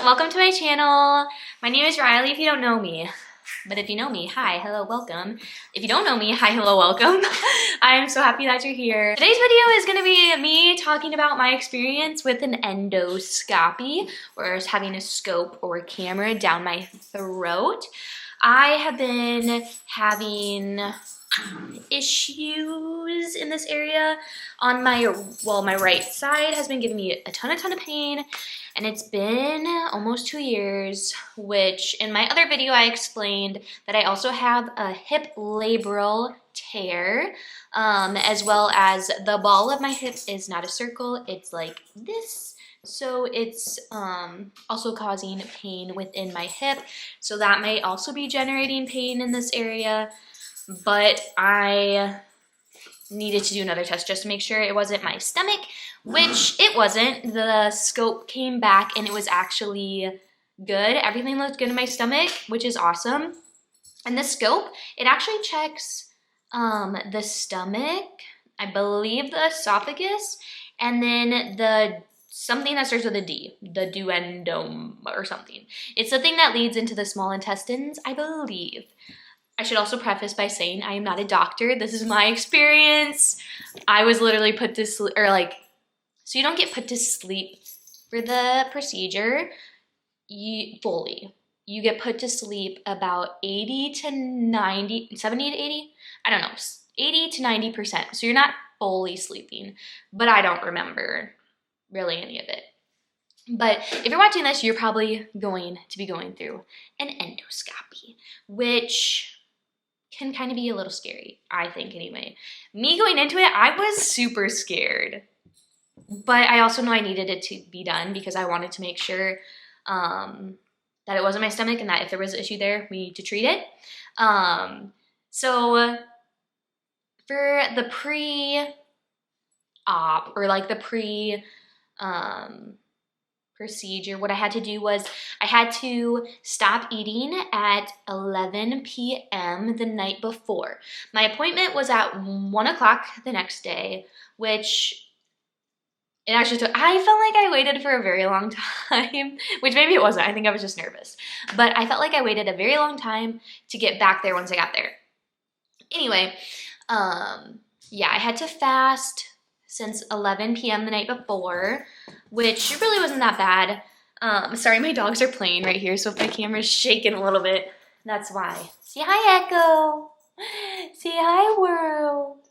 welcome to my channel. My name is Riley if you don't know me. But if you know me, hi, hello, welcome. If you don't know me, hi, hello, welcome. I am so happy that you're here. Today's video is gonna be me talking about my experience with an endoscopy, or having a scope or a camera down my throat. I have been having issues in this area on my right side has been giving me a ton of pain, and it's been almost 2 years, which in my other video I explained that I also have a hip labral tear, as well as the ball of my hip is not a circle, it's like this. So it's also causing pain within my hip, so that may also be generating pain in this area. But I needed to do another test just to make sure it wasn't my stomach, which it wasn't. The scope came back and it was actually good. Everything looked good in my stomach, which is awesome. And the scope, it actually checks the stomach, I believe the esophagus, and then the something that starts with a D, the duodenum or something. It's the thing that leads into the small intestines, I believe. I should also preface by saying I am not a doctor. This is my experience. I was literally put to sleep, or like, so you don't get put to sleep for the procedure fully. You get put to sleep about 80 to 90, 70 to 80? I don't know, 80 to 90%. So you're not fully sleeping, but I don't remember really any of it. But if you're watching this, you're probably going to be going through an endoscopy, which can kind of be a little scary, I think anyway. Me going into it, I was super scared. But I also know I needed it to be done because I wanted to make sure that it wasn't my stomach, and that if there was an issue there, we need to treat it. So for the pre-op, or like the procedure, what I had to do was I had to stop eating at 11 p.m. the night before. My appointment was at 1 o'clock the next day, which it actually took, I felt like I waited for a very long time, which maybe it wasn't, I think I was just nervous. But I felt like I waited a very long time to get back there once I got there. Anyway, yeah, I had to fast since 11 p.m. the night before, which really wasn't that bad. Sorry, my dogs are playing right here, so if my camera's shaking a little bit, that's why. Say hi, Echo. Say hi, world.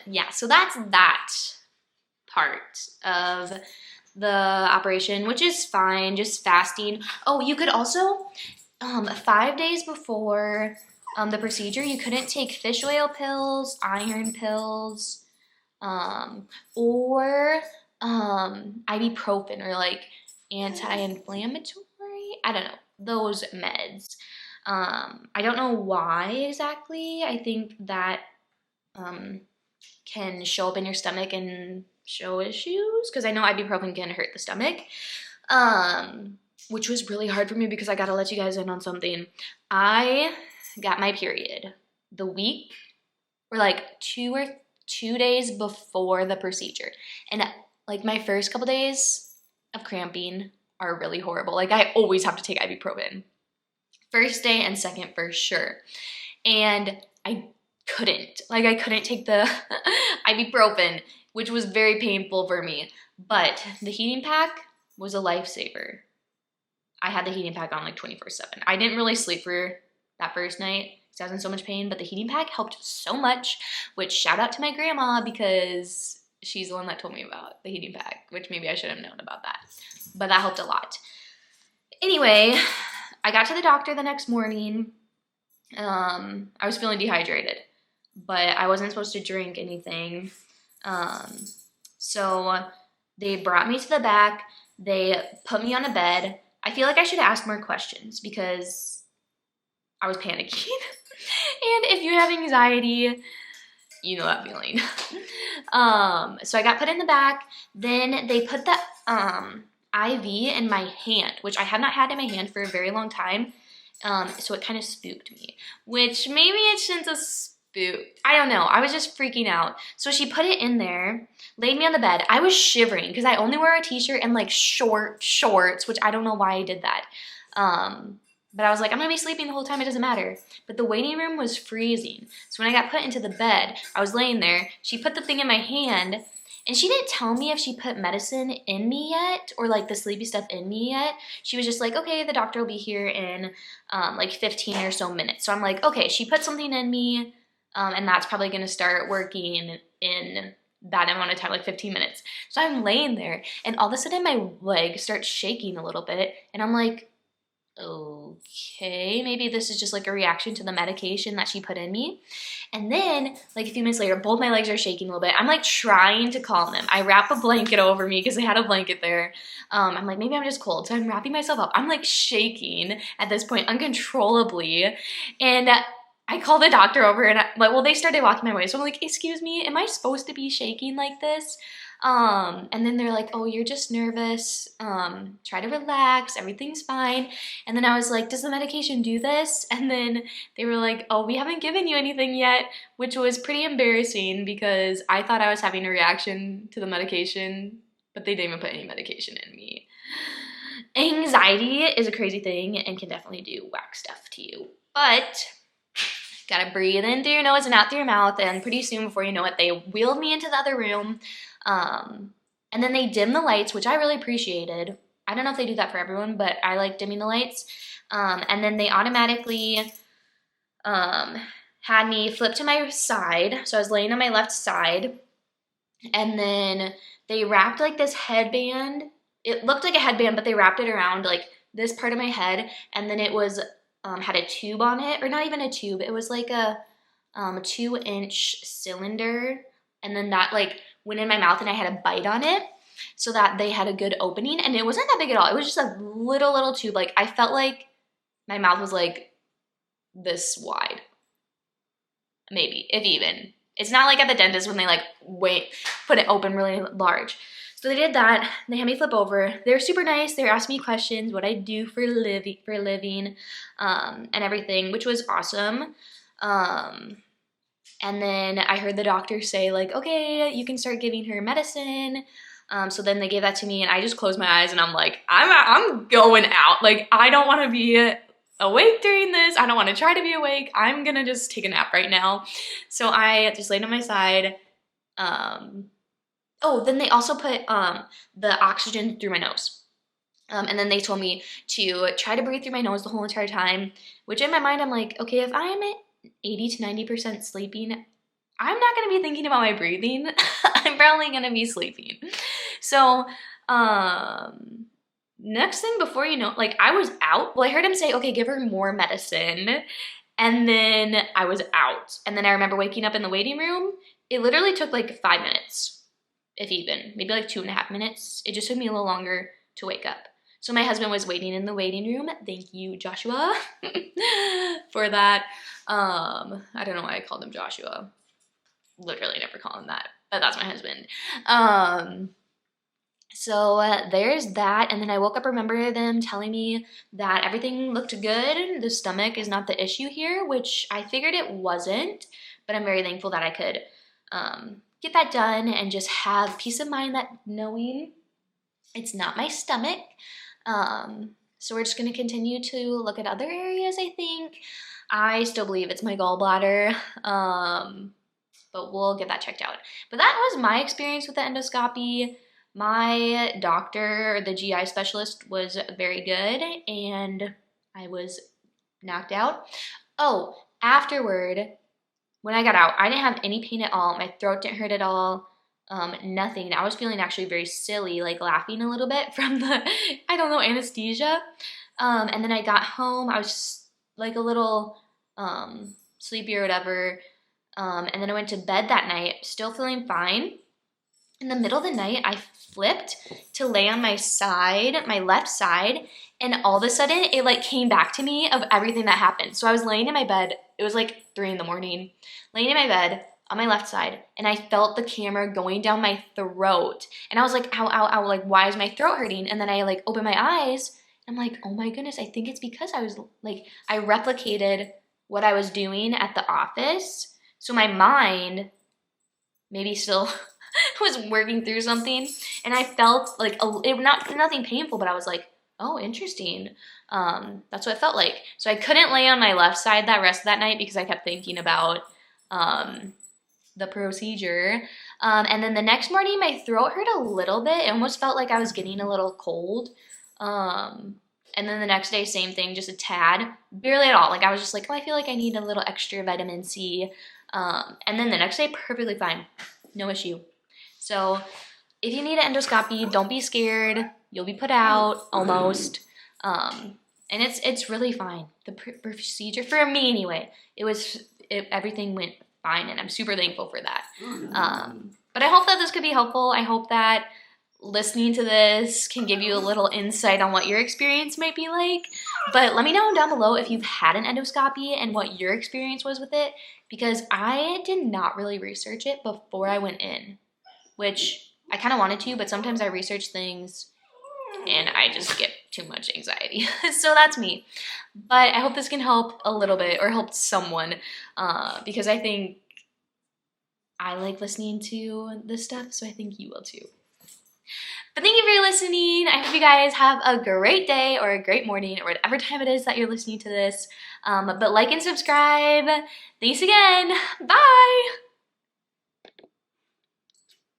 Yeah, so that's that part of the operation, which is fine, just fasting. Oh, you could also, 5 days before the procedure, you couldn't take fish oil pills, iron pills, or ibuprofen, or like anti-inflammatory, I don't know, those meds. I don't know why exactly. I think that can show up in your stomach and show issues, because I know ibuprofen can hurt the stomach, which was really hard for me because I gotta let you guys in on something. I got my period the week, or like 2 days before the procedure, and like my first couple days of cramping are really horrible. Like I always have to take ibuprofen, first day and second for sure, and I couldn't take the ibuprofen, which was very painful for me. But the heating pack was a lifesaver. I had the heating pack on like 24/7. I didn't really sleep for that first night because I was in so much pain, but the heating pack helped so much, which shout out to my grandma, because she's the one that told me about the heating pack, which maybe I should have known about that, but that helped a lot. Anyway, I got to the doctor the next morning. I was feeling dehydrated, but I wasn't supposed to drink anything. So they brought me to the back, they put me on a bed. I feel like I should ask more questions because I was panicking. And if you have anxiety, you know that feeling. So I got put in the back, then they put the IV in my hand, which I have not had in my hand for a very long time. So it kind of spooked me, which maybe it shouldn't have Boo. I don't know. I was just freaking out. So she put it in there, laid me on the bed. I was shivering because I only wear a t-shirt and like short shorts, which I don't know why I did that. But I was like, I'm gonna be sleeping the whole time, it doesn't matter. But the waiting room was freezing. So when I got put into the bed, I was laying there, she put the thing in my hand, and she didn't tell me if she put medicine in me yet or like the sleepy stuff in me yet. She was just like, okay, the doctor will be here in like 15 or so minutes. So I'm like, okay, she put something in me, and that's probably gonna start working in that amount of time, like 15 minutes. So I'm laying there, and all of a sudden my leg starts shaking a little bit, and I'm like, okay, maybe this is just like a reaction to the medication that she put in me. And then like a few minutes later, both my legs are shaking a little bit. I'm like trying to calm them. I wrap a blanket over me because I had a blanket there. I'm like, maybe I'm just cold. So I'm wrapping myself up. I'm like shaking at this point uncontrollably. And I called the doctor over and they started walking my way. So I'm like, excuse me, am I supposed to be shaking like this? And then they're like, oh, you're just nervous. Try to relax. Everything's fine. And then I was like, does the medication do this? And then they were like, oh, we haven't given you anything yet, which was pretty embarrassing because I thought I was having a reaction to the medication, but they didn't even put any medication in me. Anxiety is a crazy thing and can definitely do whack stuff to you, but gotta breathe in through your nose and out through your mouth, and pretty soon, before you know it, they wheeled me into the other room. And then they dimmed the lights, which I really appreciated. I don't know if they do that for everyone, but I like dimming the lights. And then they automatically had me flip to my side. So I was laying on my left side. And then they wrapped like this headband. It looked like a headband, but they wrapped it around like this part of my head. And then it was had a tube on it, or not even a tube. It was like a 2-inch cylinder. And then that like went in my mouth and I had a bite on it so that they had a good opening. And it wasn't that big at all. It was just a little tube. Like I felt like my mouth was like this wide. Maybe, if even. It's not like at the dentist when they like put it open really large. So they did that. They had me flip over. They were super nice. They were asking me questions, what I do for a living, and everything, which was awesome. And then I heard the doctor say like, okay, you can start giving her medicine. So then they gave that to me and I just closed my eyes and I'm like, I'm going out. Like, I don't want to be awake during this. I don't want to try to be awake. I'm going to just take a nap right now. So I just laid on my side. Then they also put the oxygen through my nose. And then they told me to try to breathe through my nose the whole entire time, which in my mind, I'm like, okay, if I'm at 80 to 90% sleeping, I'm not going to be thinking about my breathing. I'm probably going to be sleeping. So, next thing before you know, like I was out. Well, I heard him say, okay, give her more medicine. And then I was out. And then I remember waking up in the waiting room. It literally took like 5 minutes, if even, maybe like 2.5 minutes. It just took me a little longer to wake up. So my husband was waiting in the waiting room. Thank you, Joshua, for that. I don't know why I called him Joshua. Literally never call him that, but that's my husband. So there's that. And then I woke up, remember them telling me that everything looked good. The stomach is not the issue here, which I figured it wasn't, but I'm very thankful that I could get that done and just have peace of mind that knowing it's not my stomach. So we're just going to continue to look at other areas, I think. I still believe it's my gallbladder, but we'll get that checked out. But that was my experience with the endoscopy. My doctor, the GI specialist, was very good, and I was knocked out. Oh, afterward, when I got out, I didn't have any pain at all. My throat didn't hurt at all. Nothing. I was feeling actually very silly, like laughing a little bit from the, I don't know, anesthesia. And then I got home. I was like a little sleepy or whatever. And then I went to bed that night, still feeling fine. In the middle of the night, I flipped to lay on my side, my left side, and all of a sudden, it like came back to me of everything that happened. So I was laying in my bed. It was like 3 a.m, laying in my bed on my left side, and I felt the camera going down my throat. And I was like, ow, ow, ow, like, why is my throat hurting? And then I like opened my eyes. I'm like, oh my goodness, I think it's because I was like, I replicated what I was doing at the office So my mind maybe still was working through something, and I felt like nothing painful, but I was like, oh, interesting. That's what it felt like. So I couldn't lay on my left side that rest of that night because I kept thinking about the procedure. And then the next morning, my throat hurt a little bit. It almost felt like I was getting a little cold. And then the next day, same thing, just a tad, barely at all. Like I was just like, oh, I feel like I need a little extra vitamin C. And then the next day, perfectly fine, no issue. So if you need an endoscopy, don't be scared. You'll be put out almost. And it's really fine. The procedure, for me anyway, everything went fine, and I'm super thankful for that. But I hope that this could be helpful. I hope that listening to this can give you a little insight on what your experience might be like. But let me know down below if you've had an endoscopy and what your experience was with it, because I did not really research it before I went in, which I kind of wanted to, but sometimes I research things and I just get too much anxiety. So that's me. But I hope this can help a little bit, or help someone, because I think I like listening to this stuff, so I think you will too. But thank you for listening. I hope you guys have a great day or a great morning or whatever time it is that you're listening to this. But like and subscribe. Thanks again. Bye.